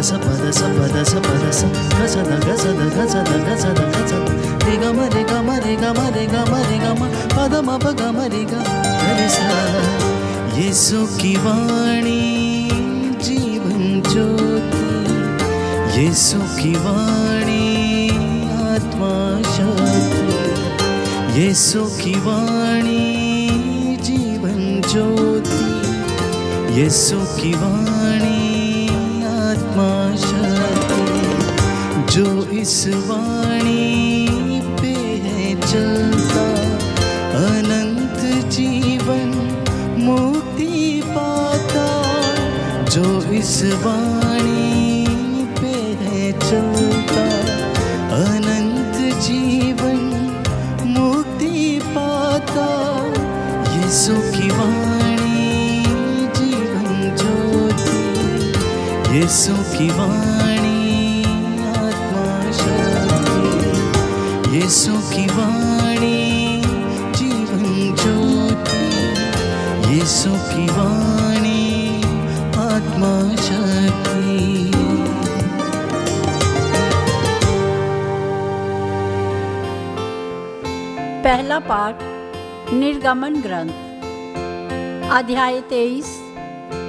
ಸ ಪದ ಸ ಪದ ಸ ಪದ ಸ ಗಸದ ಗಸದ ಗಸದ ಗಸದ ಗಸದ ರಿ ಗ ಮ ರಿ ಗ ಮ ರಿ ಗ ಮ ರಿ ಗ ಮ ರಿ ಗ ಮ ಪದ ಮ ಪ ಗ ಮ ರಿ ಗ ರಿ ಸ ಯೇಸು की वाणी जीवन ज्योति यीशु की वाणी आत्मा शक्ति यीशु की वाणी जीवन ज्योति यीशु की वाणी आत्मा शक्ति जो इस वाणी पे है चलता अनंत जीवन मुक्ति पाता जो इस वाणी पे है चलता अनंत जीवन मुक्ति पाता यीशु की वाणी जीवन ज्योति यीशु की वाणी आत्मा शक्ति यीशु की वाणी जीवन ज्योति यीशु की वाणी आत्मा शक्ति। पहला पाठ निर्गमन ग्रंथ अध्याय 23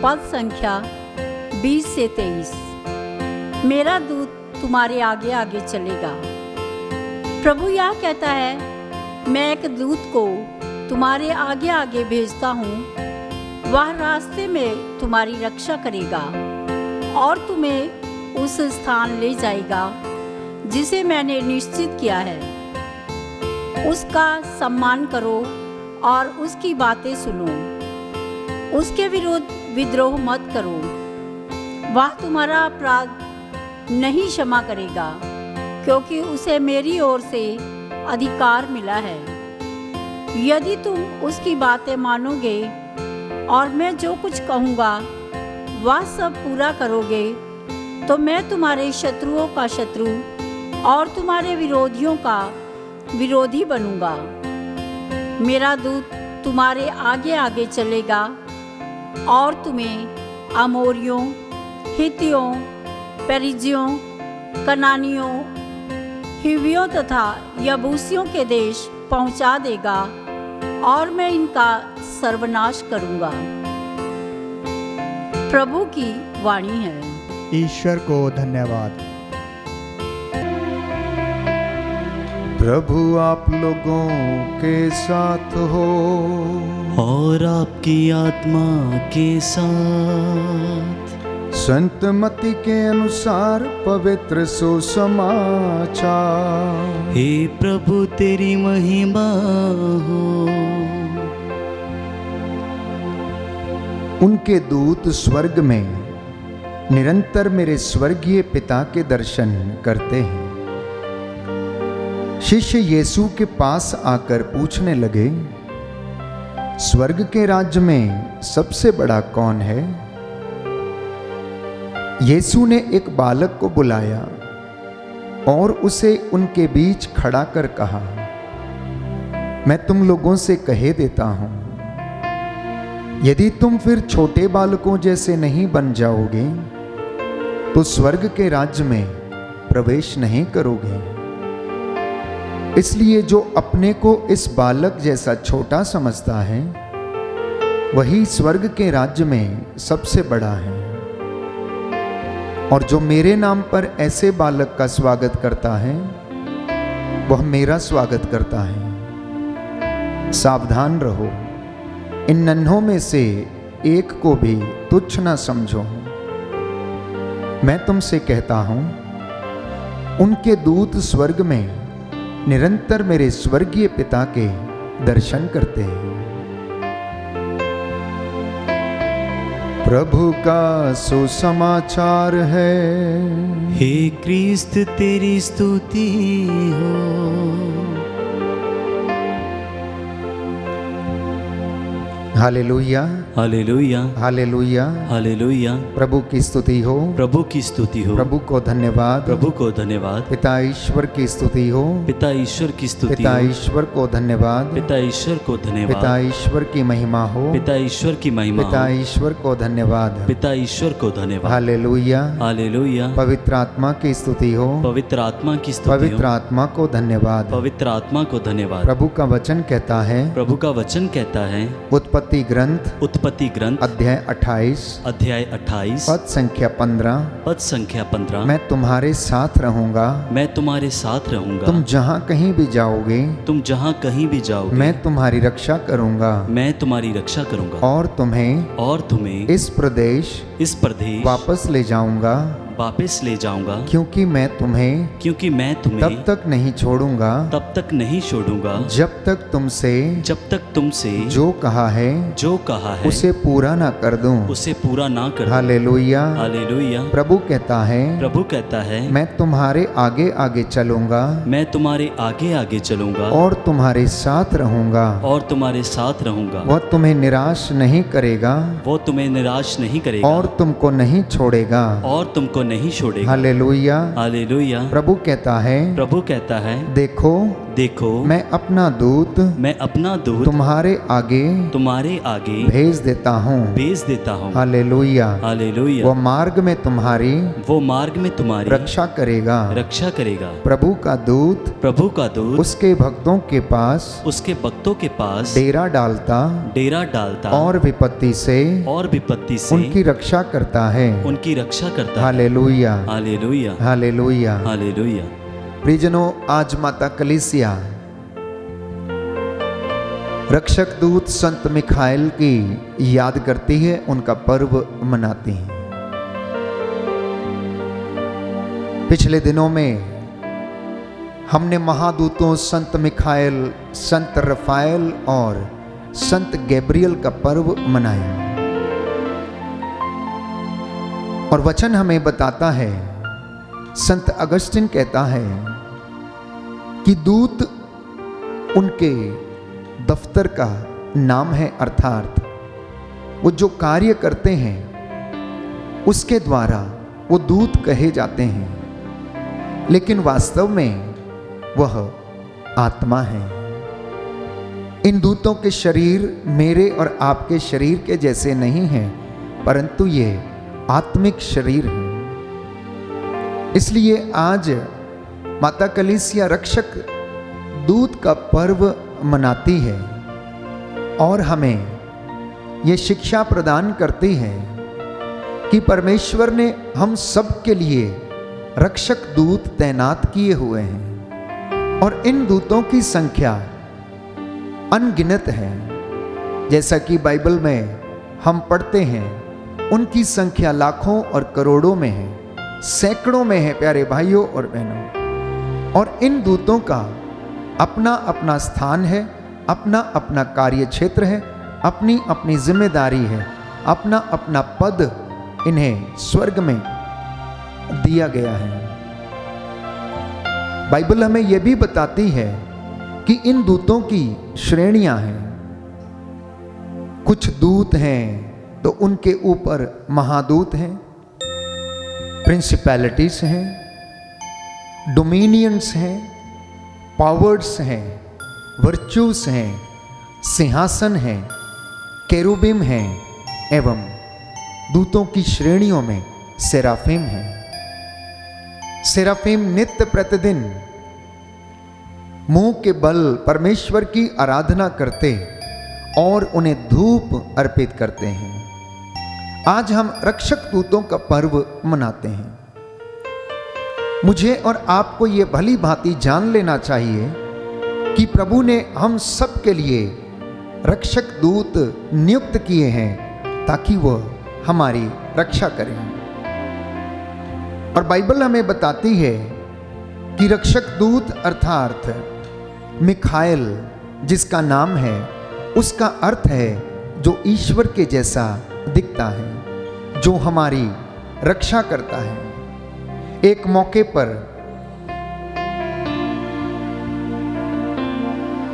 पद संख्या 20 से 23। मेरा दूत तुम्हारे आगे आगे चलेगा। प्रभु यह कहता है, मैं एक दूत को तुम्हारे आगे आगे भेजता हूँ। वह रास्ते में तुम्हारी रक्षा करेगा और तुम्हें उस स्थान ले जाएगा जिसे मैंने निश्चित किया है। उसका सम्मान करो और उसकी बातें सुनो। उसके विरुद्ध विद्रोह मत करो। वह तुम्हारा अपराध नहीं क्षमा करेगा, क्योंकि उसे मेरी ओर से अधिकार मिला है। यदि तुम उसकी बातें मानोगे और मैं जो कुछ कहूँगा वह सब पूरा करोगे, तो मैं तुम्हारे शत्रुओं का शत्रु और तुम्हारे विरोधियों का विरोधी बनूंगा। मेरा दूत तुम्हारे आगे आगे चलेगा और तुम्हें अमोरियों, हित्तियों, पेरिजियों, कनानियों, हिव्वियों तथा यबूसियों के देश पहुंचा देगा और मैं इनका सर्वनाश करूंगा। प्रभु की वाणी है। ईश्वर को धन्यवाद। प्रभु आप लोगों के साथ हो और आपकी आत्मा के साथ। संत मत्ती के अनुसार पवित्र सुसमाचार। हे प्रभु तेरी महिमा हो। उनके दूत स्वर्ग में निरंतर मेरे स्वर्गीय पिता के दर्शन करते हैं। शिष्य यीशु के पास आकर पूछने लगे, स्वर्ग के राज्य में सबसे बड़ा कौन है? यीशु ने एक बालक को बुलाया और उसे उनके बीच खड़ा कर कहा, मैं तुम लोगों से कहे देता हूं, यदि तुम फिर छोटे बालकों जैसे नहीं बन जाओगे तो स्वर्ग के राज्य में प्रवेश नहीं करोगे। इसलिए जो अपने को इस बालक जैसा छोटा समझता है वही स्वर्ग के राज्य में सबसे बड़ा है। और जो मेरे नाम पर ऐसे बालक का स्वागत करता है वह मेरा स्वागत करता है। सावधान रहो, इन नन्हों में से एक को भी तुच्छ न समझो। मैं तुमसे कहता हूं, उनके दूत स्वर्ग में निरंतर मेरे स्वर्गीय पिता के दर्शन करते हैं। प्रभु का सुसमाचार है। हे क्रिस्त तेरी स्तुति हो। हालेलुया। हालेलुया हालेलुया। हालेलुया। प्रभु की स्तुति हो, प्रभु की स्तुति हो, प्रभु को धन्यवाद, प्रभु को धन्यवाद। पिता ईश्वर की स्तुति हो, पिता ईश्वर की स्तुति पिता हो, ईश्वर को धन्यवाद, पिता ईश्वर को पिता धन्यवाद। ईश्वर की महिमा हो, पिता ईश्वर की महिमा पिता हो, ईश्वर को धन्यवाद। पिता ईश्वर को धन्यवाद। हालेलुया। हालेलुया। पवित्र आत्मा की स्तुति हो, पवित्र आत्मा की स्तुति पवित्र हो, आत्मा को धन्यवाद। पवित्र आत्मा को धन्यवाद। प्रभु का वचन कहता है, प्रभु का वचन कहता है, उत्पत्ति ग्रंथ उत्पत्ति ग्रंथ अध्याय 28 अध्याय 28 पद संख्या 15, पद संख्या 15, मैं तुम्हारे साथ रहूंगा, मैं तुम्हारे साथ रहूंगा। तुम जहाँ कहीं भी जाओगे, तुम जहाँ कहीं भी जाओगे, मैं तुम्हारी रक्षा करूंगा मैं तुम्हारी रक्षा करूंगा और तुम्हें इस प्रदेश वापस ले जाऊंगा, वापस ले जाऊंगा, क्योंकि मैं तुम्हें तब तब तक नहीं छोड़ूंगा तक नहीं छोड़ूंगा जब तक तुमसे जो कहा है उसे पूरा ना कर दूं। उसे पूरा ना कर दूं। हालेलुया। हालेलुया। प्रभु कहता है मैं तुम्हारे आगे आगे चलूंगा मैं तुम्हारे आगे आगे चलूंगा और तुम्हारे साथ रहूंगा, और तुम्हारे साथ रहूंगा। वह तुम्हें निराश नहीं करेगा वो तुम्हें निराश नहीं करेगा और तुमको नहीं छोड़ेगा। और तुमको नहीं छोड़ेगा। हालेलुया। हालेलुया। प्रभु कहता है देखो मैं अपना दूत तुम्हारे आगे भेज देता हूँ। हालेलुया। हालेलुया। वो मार्ग में तुम्हारी रक्षा करेगा। प्रभु का दूत उसके भक्तों के पास डेरा डालता और विपत्ति से उनकी रक्षा करता है। हालेलुया। हालेलुया। हालेलुया। हालेलुया। प्रियजनों, आज माता कलीसिया रक्षक दूत संत मिखाइल की याद करती है, उनका पर्व मनाती है। पिछले दिनों में हमने महादूतों संत मिखाइल, संत रफाएल और संत गैब्रियल का पर्व मनाया। और वचन हमें बताता है, संत अगस्टिन कहता है कि दूत उनके दफ्तर का नाम है, अर्थात वो जो कार्य करते हैं उसके द्वारा वो दूत कहे जाते हैं, लेकिन वास्तव में वह आत्मा है। इन दूतों के शरीर मेरे और आपके शरीर के जैसे नहीं हैं, परंतु ये आत्मिक शरीर है। इसलिए आज माता कलीसिया रक्षक दूत का पर्व मनाती है और हमें ये शिक्षा प्रदान करती है कि परमेश्वर ने हम सब के लिए रक्षक दूत तैनात किए हुए हैं और इन दूतों की संख्या अनगिनत है। जैसा कि बाइबल में हम पढ़ते हैं, उनकी संख्या लाखों और करोड़ों में है, सैकड़ों में है प्यारे भाइयों और बहनों। और इन दूतों का अपना अपना स्थान है, अपना अपना कार्य क्षेत्र है, अपनी अपनी जिम्मेदारी है, अपना अपना पद इन्हें स्वर्ग में दिया गया है। बाइबल हमें यह भी बताती है कि इन दूतों की श्रेणियां हैं। कुछ दूत हैं तो उनके ऊपर महादूत हैं, प्रिंसिपैलिटीज हैं, डोमिनियंस हैं, पावर्स हैं, वर्च्यूज हैं, सिंहासन हैं, केरुबिम हैं, एवं दूतों की श्रेणियों में सेराफिम हैं। सेराफिम नित्य प्रतिदिन मुंह के बल परमेश्वर की आराधना करते और उन्हें धूप अर्पित करते हैं। आज हम रक्षक दूतों का पर्व मनाते हैं। मुझे और आपको ये भली भांति जान लेना चाहिए कि प्रभु ने हम सब के लिए रक्षक दूत नियुक्त किए हैं ताकि वह हमारी रक्षा करें। और बाइबल हमें बताती है कि रक्षक दूत अर्थात मिखाइल जिसका नाम है, उसका अर्थ है जो ईश्वर के जैसा दिखता है, जो हमारी रक्षा करता है। एक मौके पर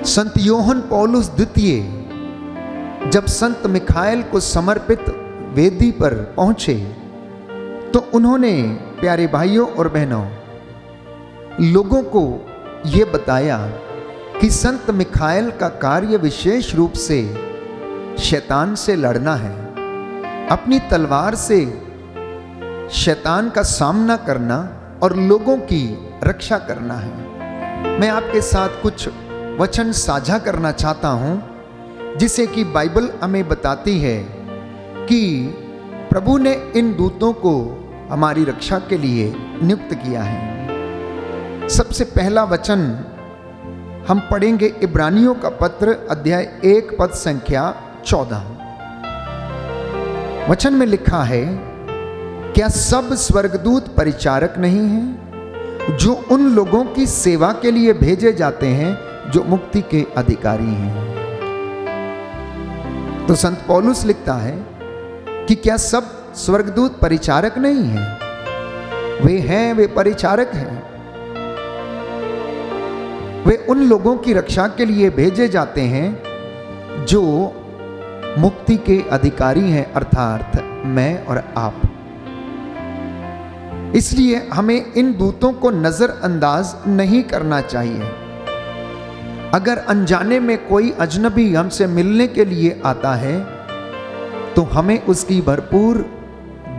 संत योहन पौलुस द्वितीय जब संत मिखाएल को समर्पित वेदी पर पहुंचे तो उन्होंने प्यारे भाइयों और बहनों लोगों को ये बताया कि संत मिखाएल का कार्य विशेष रूप से शैतान से लड़ना है, अपनी तलवार से शैतान का सामना करना और लोगों की रक्षा करना है। मैं आपके साथ कुछ वचन साझा करना चाहता हूं जिसे कि बाइबल हमें बताती है कि प्रभु ने इन दूतों को हमारी रक्षा के लिए नियुक्त किया है। सबसे पहला वचन हम पढ़ेंगे इब्रानियों का पत्र अध्याय 1 पद संख्या 14। वचन में लिखा है, क्या सब स्वर्गदूत परिचारक नहीं हैं जो उन लोगों की सेवा के लिए भेजे जाते हैं जो मुक्ति के अधिकारी हैं। तो संत पौलुस लिखता है कि क्या सब स्वर्गदूत परिचारक नहीं हैं? वे हैं, वे परिचारक हैं। वे उन लोगों की रक्षा के लिए भेजे जाते हैं जो मुक्ति के अधिकारी हैं, अर्थात मैं और आप। इसलिए हमें इन दूतों को नजरअंदाज नहीं करना चाहिए। अगर अनजाने में कोई अजनबी हमसे मिलने के लिए आता है तो हमें उसकी भरपूर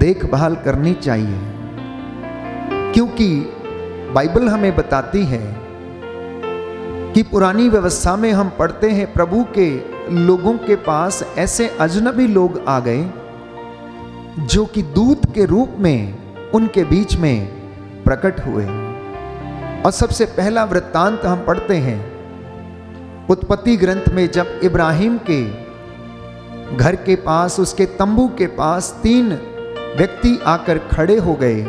देखभाल करनी चाहिए, क्योंकि बाइबल हमें बताती है कि पुरानी व्यवस्था में हम पढ़ते हैं प्रभु के लोगों के पास ऐसे अजनबी लोग आ गए जो कि दूत के रूप में उनके बीच में प्रकट हुए। और सबसे पहला वृत्तांत हम पढ़ते हैं उत्पत्ति ग्रंथ में, जब इब्राहिम के घर के पास, उसके तंबू के पास 3 व्यक्ति आकर खड़े हो गए।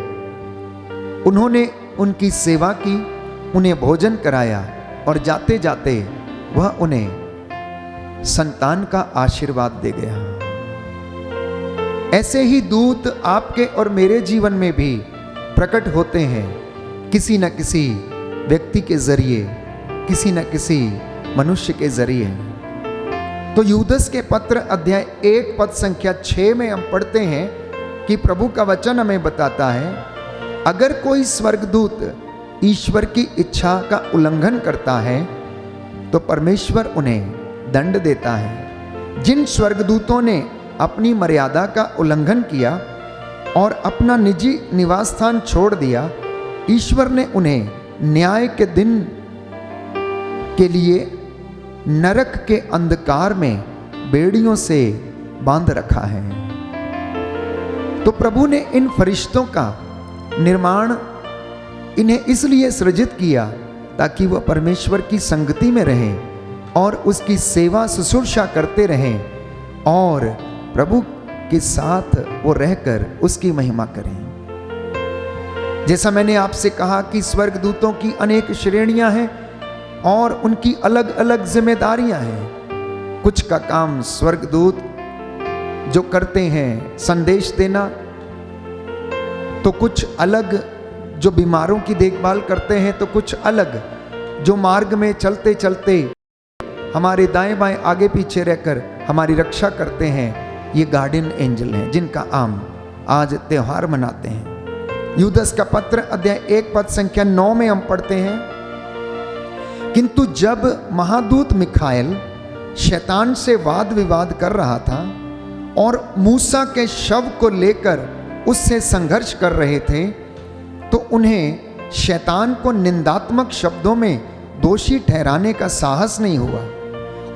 उन्होंने उनकी सेवा की, उन्हें भोजन कराया और जाते जाते वह उन्हें संतान का आशीर्वाद दे गया। ऐसे ही दूत आपके और मेरे जीवन में भी प्रकट होते हैं, किसी न किसी व्यक्ति के जरिए, किसी न किसी मनुष्य के जरिए। तो यूदस के पत्र अध्याय 1 पद संख्या 6 में हम पढ़ते हैं कि प्रभु का वचन हमें बताता है, अगर कोई स्वर्गदूत ईश्वर की इच्छा का उल्लंघन करता है तो परमेश्वर उन्हें दंड देता है। जिन स्वर्गदूतों ने अपनी मर्यादा का उल्लंघन किया और अपना निजी निवास स्थान छोड़ दिया, ईश्वर ने उन्हें न्याय के दिन के लिए नरक के अंधकार में बेड़ियों से बांध रखा है। तो प्रभु ने इन फरिश्तों का निर्माण इन्हें इसलिए सृजित किया ताकि वह परमेश्वर की संगति में रहें और उसकी सेवा शुश्रूषा करते रहें और प्रभु के साथ वो रहकर उसकी महिमा करें। जैसा मैंने आपसे कहा कि स्वर्गदूतों की अनेक श्रेणियां हैं और उनकी अलग अलग जिम्मेदारियां हैं। कुछ का काम स्वर्गदूत जो करते हैं संदेश देना, तो कुछ अलग जो बीमारों की देखभाल करते हैं, तो कुछ अलग जो मार्ग में चलते चलते हमारे दाएं बाएं आगे पीछे रहकर हमारी रक्षा करते हैं। ये गार्डियन एंजल हैं जिनका हम आज त्योहार मनाते हैं। यूदस का पत्र अध्याय 1 पद संख्या 9 में हम पढ़ते हैं, किंतु जब महादूत मिखाएल शैतान से वाद विवाद कर रहा था और मूसा के शव को लेकर उससे संघर्ष कर रहे थे, तो उन्हें शैतान को निंदात्मक शब्दों में दोषी ठहराने का साहस नहीं हुआ।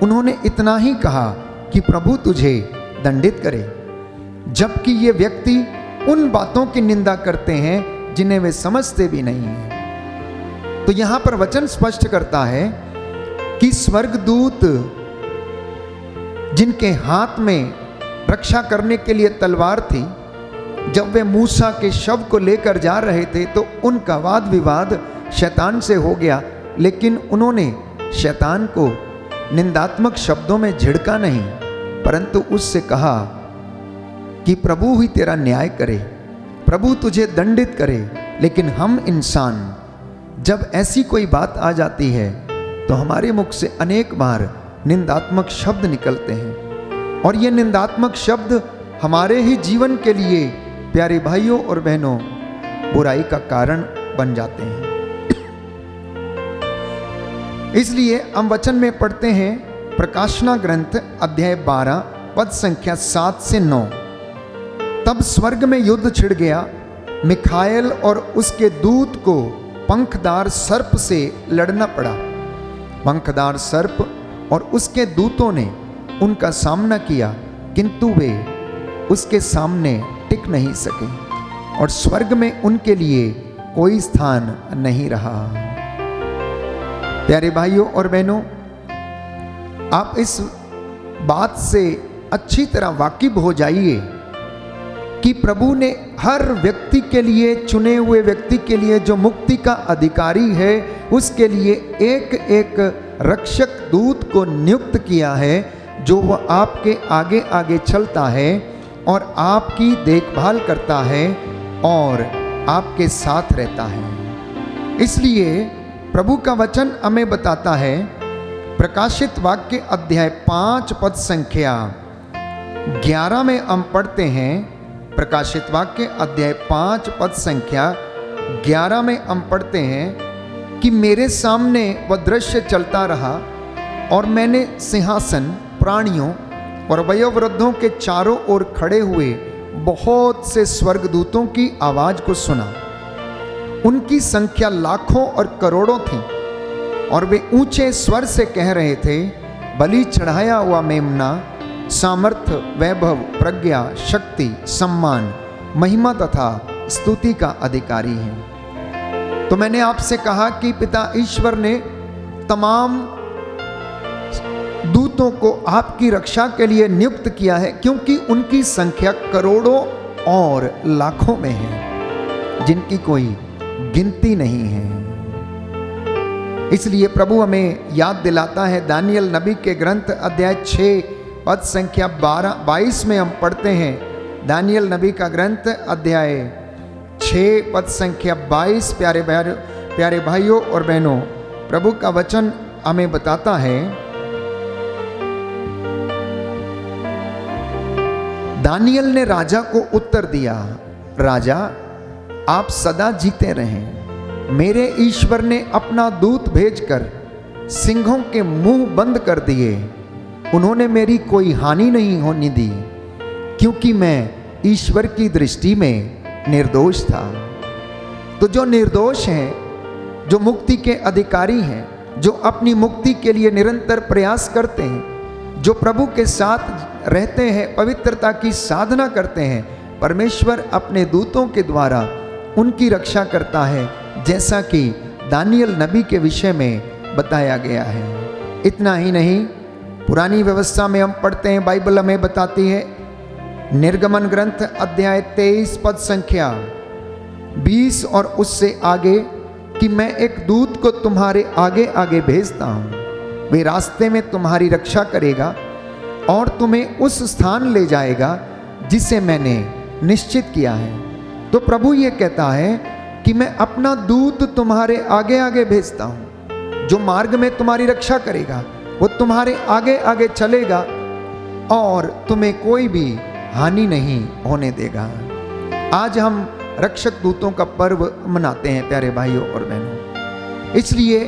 उन्होंने इतना ही कहा कि प्रभु तुझे दंडित करे, जबकि ये व्यक्ति उन बातों की निंदा करते हैं जिन्हें वे समझते भी नहीं हैं। तो यहां पर वचन स्पष्ट करता है कि स्वर्गदूत जिनके हाथ में रक्षा करने के लिए तलवार थी, जब वे मूसा के शव को लेकर जा रहे थे तो उनका वाद विवाद शैतान से हो गया, लेकिन उन्होंने शैतान को निंदात्मक शब्दों में झिड़का नहीं, परंतु उससे कहा कि प्रभु ही तेरा न्याय करे, प्रभु तुझे दंडित करे। लेकिन हम इंसान जब ऐसी कोई बात आ जाती है तो हमारे मुख से अनेक बार निंदात्मक शब्द निकलते हैं। और ये निंदात्मक शब्द हमारे ही जीवन के लिए प्यारे भाइयों और बहनों बुराई का कारण बन जाते हैं। इसलिए हम वचन में पढ़ते हैं प्रकाशना ग्रंथ अध्याय 12 पद संख्या 7 से 9। तब स्वर्ग में युद्ध छिड़ गया, मिखाएल और उसके दूत को पंखदार सर्प से लड़ना पड़ा। पंखदार सर्प और उसके दूतों ने उनका सामना किया, किंतु वे उसके सामने टिक नहीं सके और स्वर्ग में उनके लिए कोई स्थान नहीं रहा। प्यारे भाइयों और बहनों, आप इस बात से अच्छी तरह वाकिफ हो जाइए कि प्रभु ने हर व्यक्ति के लिए, चुने हुए व्यक्ति के लिए जो मुक्ति का अधिकारी है, उसके लिए एक एक रक्षक दूत को नियुक्त किया है, जो वह आपके आगे आगे चलता है और आपकी देखभाल करता है और आपके साथ रहता है। इसलिए प्रभु का वचन हमें बताता है, प्रकाशित वाक्य अध्याय 5 पद संख्या 11 में हम पढ़ते हैं। प्रकाशित वाक्य अध्याय 5 पद संख्या 11 में हम पढ़ते हैं कि मेरे सामने वह दृश्य चलता रहा और मैंने सिंहासन, प्राणियों और वयोवृद्धों के चारों ओर खड़े हुए बहुत से स्वर्गदूतों की आवाज को सुना। उनकी संख्या लाखों और करोड़ों थी और वे ऊंचे स्वर से कह रहे थे, बलि चढ़ाया हुआ मेमना सामर्थ्य, वैभव, प्रज्ञा, शक्ति, सम्मान, महिमा तथा स्तुति का अधिकारी है। तो मैंने आपसे कहा कि पिता ईश्वर ने तमाम दूतों को आपकी रक्षा के लिए नियुक्त किया है, क्योंकि उनकी संख्या करोड़ों और लाखों में है, जिनकी कोई गिनती नहीं है। इसलिए प्रभु हमें याद दिलाता है, दानियल नबी के ग्रंथ अध्याय 6 पद संख्या 22 में हम पढ़ते हैं। दानियल नबी का ग्रंथ अध्याय 6 पद संख्या 22। प्यारे भाइयों और बहनों, प्रभु का वचन हमें बताता है, दानियल ने राजा को उत्तर दिया, राजा आप सदा जीते रहें। मेरे ईश्वर ने अपना दूत भेजकर सिंहों के मुंह बंद कर दिए। उन्होंने मेरी कोई हानि नहीं होने दी, क्योंकि मैं ईश्वर की दृष्टि में निर्दोष था। तो जो निर्दोष हैं, जो मुक्ति के अधिकारी हैं, जो अपनी मुक्ति के लिए निरंतर प्रयास करते हैं, जो प्रभु के साथ रहते हैं, पवित्रता की साधना करते हैं, परमेश्वर अपने दूतों के द्वारा उनकी रक्षा करता है, जैसा कि दानियल नबी के विषय में बताया गया है। इतना ही नहीं, पुरानी व्यवस्था में हम पढ़ते हैं, बाइबल हमें बताती है, निर्गमन ग्रंथ अध्याय 23 पद संख्या 20 और उससे आगे, कि मैं एक दूत को तुम्हारे आगे आगे भेजता हूँ, वे रास्ते में तुम्हारी रक्षा करेगा और तुम्हें उस स्थान ले जाएगा जिसे मैंने निश्चित किया है। तो प्रभु ये कहता है कि मैं अपना दूत तुम्हारे आगे आगे भेजता हूँ, जो मार्ग में तुम्हारी रक्षा करेगा, वो तुम्हारे आगे आगे चलेगा और तुम्हें कोई भी हानि नहीं होने देगा। आज हम रक्षक दूतों का पर्व मनाते हैं प्यारे भाइयों और बहनों। इसलिए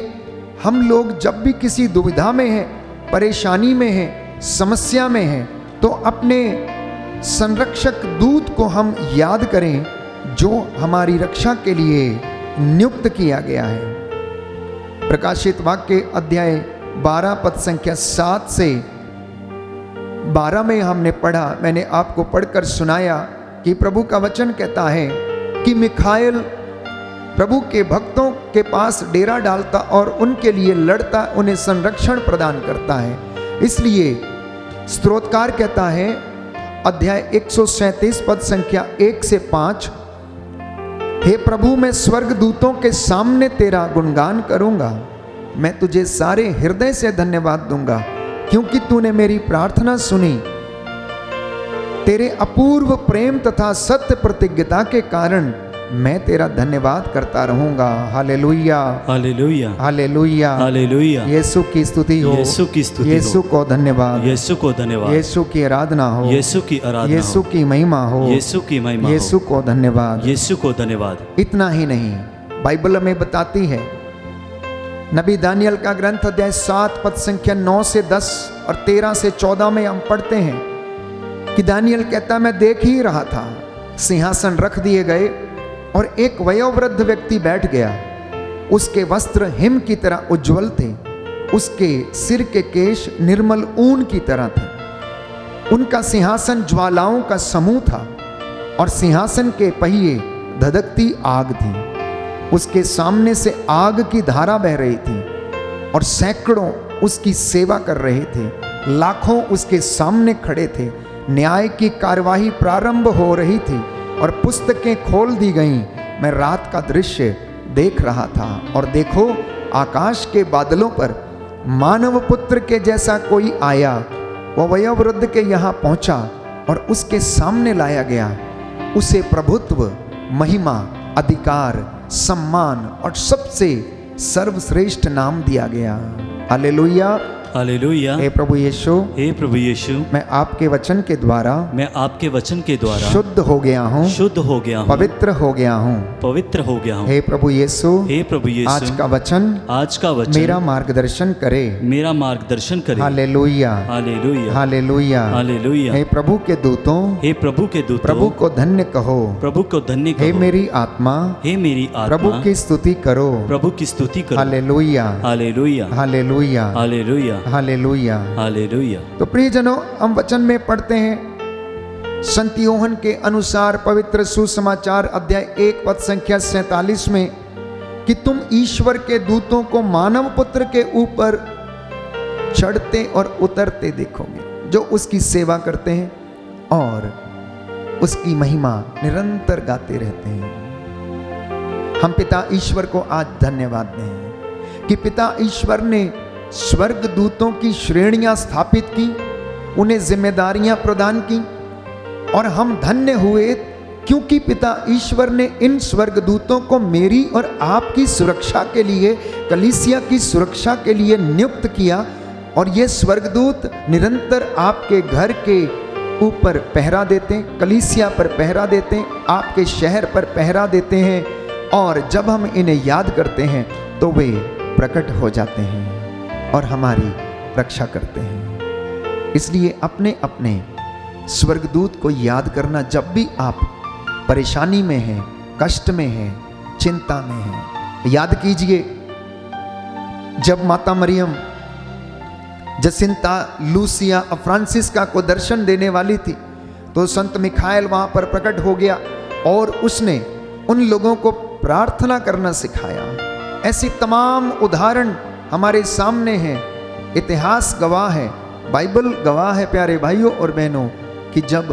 हम लोग जब भी किसी दुविधा में हैं, परेशानी में हैं, समस्या में हैं, तो अपने संरक्षक दूत को हम याद करें, जो हमारी रक्षा के लिए नियुक्त किया गया है। प्रकाशित वाक्य अध्याय 12 पद संख्या 7 से 12 में हमने पढ़ा, मैंने आपको पढ़कर सुनाया कि प्रभु का वचन कहता है कि मिखाएल प्रभु के भक्तों के पास डेरा डालता और उनके लिए लड़ता, उन्हें संरक्षण प्रदान करता है। इसलिए स्तोत्रकार कहता है, अध्याय 137 पद संख्या 1 से 5, हे प्रभु मैं स्वर्ग दूतों के सामने तेरा गुणगान करूंगा, मैं तुझे सारे हृदय से धन्यवाद दूंगा, क्योंकि तूने मेरी प्रार्थना सुनी। तेरे अपूर्व प्रेम तथा सत्य प्रतिज्ञता के कारण मैं तेरा धन्यवाद करता रहूंगा। हालेलुया, हालेलुया, हालेलुया, हालेलुया। यीशु की स्तुति हो, यीशु की स्तुति यीशु हो, को धन्यवाद, यीशु को धन्यवाद, यीशु की आराधना हो, यीशु की आराधना यीशु हो, की महिमा हो, यीशु की महिमा हो, यीशु को धन्यवाद। यीशु को धन्यवाद। इतना ही नहीं, बाइबल में बताती है, नबी दानियल का ग्रंथ अध्याय 7 पद संख्या 9 से 10 और 13 से 14 में हम पढ़ते हैं कि दानियल कहता, मैं देख ही रहा था, सिंहासन रख दिए गए और एक वयोवृद्ध व्यक्ति बैठ गया। उसके वस्त्र हिम की तरह उज्जवल थे, उसके सिर के केश निर्मल ऊन की तरह थे। उनका सिंहासन ज्वालाओं का समूह था और सिंहासन के पहिए धधकती आग थी। उसके सामने से आग की धारा बह रही थी और सैकड़ों उसकी सेवा कर रहे थे। लाखों उसके सामने खड़े थे। न्याय की कार्यवाही प्रारंभ हो रही थी और पुस्तकें खोल दी गईं। मैं रात का दृश्य देख रहा था और देखो, आकाश के बादलों पर मानव पुत्र के जैसा कोई आया। वह वयोवृद्ध के यहाँ पहुंचा और उसके सामने लाया गया। उसे प्रभुत्व, महिमा, अधिकार, सम्मान और सबसे सर्वश्रेष्ठ नाम दिया गया। हालेलुया, हालेलुया। हे प्रभु यीशु, हे प्रभु यीशु, मैं आपके वचन के द्वारा मैं आपके वचन के द्वारा शुद्ध हो गया हूँ, शुद्ध हो गया हूँ, पवित्र हो गया हूँ, पवित्र हो गया हूँ। हे प्रभु यीशु, हे प्रभु यीशु, आज का वचन मेरा मार्गदर्शन करे, मेरा मार्गदर्शन करे। हालेलुया, हालेलुया, हालेलुया, हालेलुया। हे प्रभु के दूतों, हे प्रभु के दूतों, प्रभु को धन्य कहो, प्रभु को धन्य हे कहो। मेरी आत्मा, हे मेरी आत्मा, प्रभु की स्तुति करो, प्रभु की स्तुति करो। हालेलुया, हालेलुया, हालेलुया, हालेलुया, हालेलुया। हालेलुया। तो प्रियजनों, हम वचन में पढ़ते हैं संत यूहन्ना के अनुसार पवित्र सुसमाचार अध्याय 1 पद संख्या 47 में कि तुम ईश्वर के दूतों को मानव पुत्र के ऊपर चढ़ते और उतरते देखोगे, जो उसकी सेवा करते हैं और उसकी महिमा निरंतर गाते रहते हैं। हम पिता ईश्वर को आज धन्यवाद दें कि पिता ईश्वर ने स्वर्ग दूतों की श्रेणियां स्थापित की, उन्हें जिम्मेदारियां प्रदान की और हम धन्य हुए क्योंकि पिता ईश्वर ने इन स्वर्ग दूतों को मेरी और आपकी सुरक्षा के लिए, कलीसिया की सुरक्षा के लिए नियुक्त किया। और ये स्वर्गदूत निरंतर आपके घर के ऊपर पहरा देते हैं, कलीसिया पर पहरा देते हैं, आपके शहर पर पहरा देते हैं और जब हम इन्हें याद करते हैं तो वे प्रकट हो जाते हैं और हमारी रक्षा करते हैं। इसलिए अपने अपने स्वर्गदूत को याद करना, जब भी आप परेशानी में हैं, कष्ट में हैं, चिंता में हैं, याद कीजिए जब माता मरियम जसिंता लूसिया फ्रांसिस्का को दर्शन देने वाली थी तो संत मिखाएल वहाँ पर प्रकट हो गया और उसने उन लोगों को प्रार्थना करना सिखाया। ऐसी तमाम उदाहरण हमारे सामने हैं। इतिहास गवाह है, बाइबल गवाह है प्यारे भाइयों और बहनों कि जब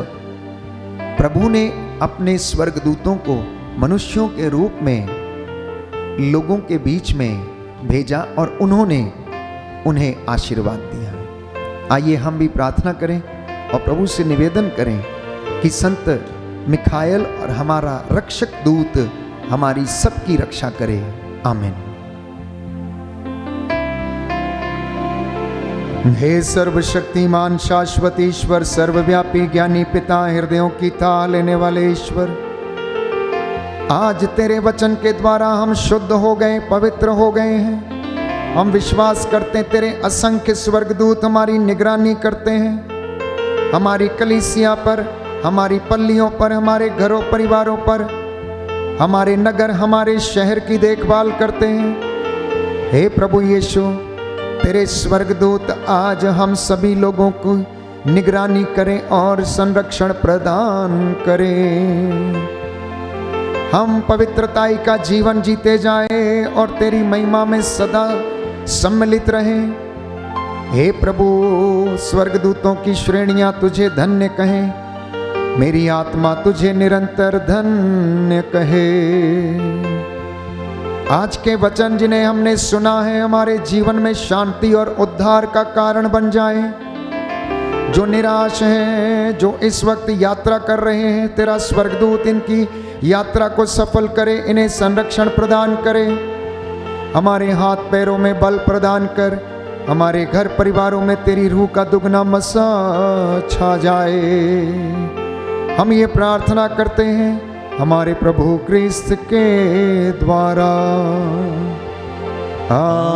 प्रभु ने अपने स्वर्गदूतों को मनुष्यों के रूप में लोगों के बीच में भेजा और उन्होंने उन्हें आशीर्वाद दिया। आइए हम भी प्रार्थना करें और प्रभु से निवेदन करें कि संत मिखाएल और हमारा रक्षक दूत हमारी सबकी रक्षा करे। आमीन। हे सर्वशक्तिमान शाश्वत ईश्वर, सर्वव्यापी ज्ञानी पिता, हृदयों की ताह लेने वाले ईश्वर, आज तेरे वचन के द्वारा हम शुद्ध हो गए, पवित्र हो गए हैं। हम विश्वास करते हैं तेरे असंख्य स्वर्गदूत हमारी निगरानी करते हैं, हमारी कलीसिया पर, हमारी पल्लियों पर, हमारे घरों परिवारों पर, हमारे नगर, हमारे शहर की देखभाल करते हैं। हे प्रभु यीशु, तेरे स्वर्गदूत आज हम सभी लोगों को निगरानी करें और संरक्षण प्रदान करें। हम पवित्रताई का जीवन जीते जाएं और तेरी महिमा में सदा सम्मिलित रहें। हे प्रभु, स्वर्गदूतों की श्रेणियां तुझे धन्य कहें, मेरी आत्मा तुझे निरंतर धन्य कहे। आज के वचन जिन्हें हमने सुना है हमारे जीवन में शांति और उद्धार का कारण बन जाए। जो निराश हैं, जो इस वक्त यात्रा कर रहे हैं, तेरा स्वर्गदूत इनकी यात्रा को सफल करे, इन्हें संरक्षण प्रदान करे। हमारे हाथ पैरों में बल प्रदान कर, हमारे घर परिवारों में तेरी रूह का दुगना मसा छा जाए। हम ये प्रार्थना करते हैं हमारे प्रभु क्रिस्त के द्वारा, आमीन।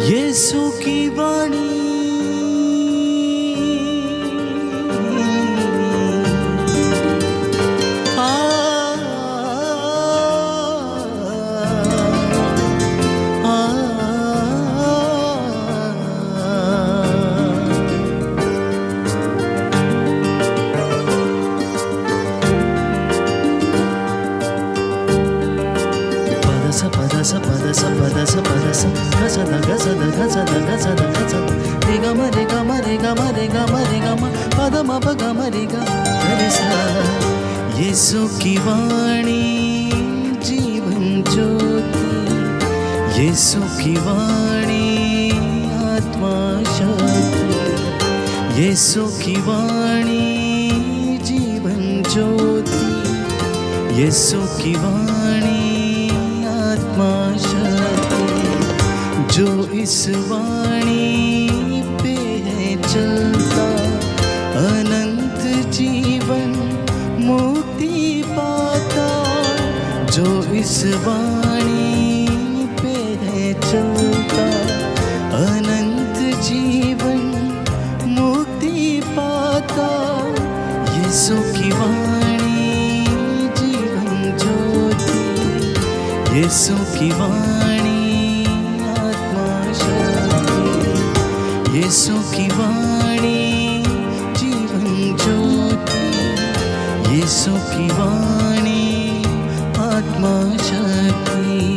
यीशु की वाणी यीशु की वाणी जीवन ज्योति, यीशु की वाणी आत्मा शक्ति, यीशु की वाणी जीवन ज्योति, यीशु की वाणी आत्मा शक्ति। जो इस वाणी पे है चलता, अनंत जीवन मुक्ति पाता। जो इस वाणी पे है चलता, अनंत जीवन मुक्ति पाता। यीशु की वाणी जीवन ज्योति, यीशु की वाणी आत्मा शक्ति, यीशु की वाणी जीवन ज्योति, यीशु की वाणी आत्मा शक्ति।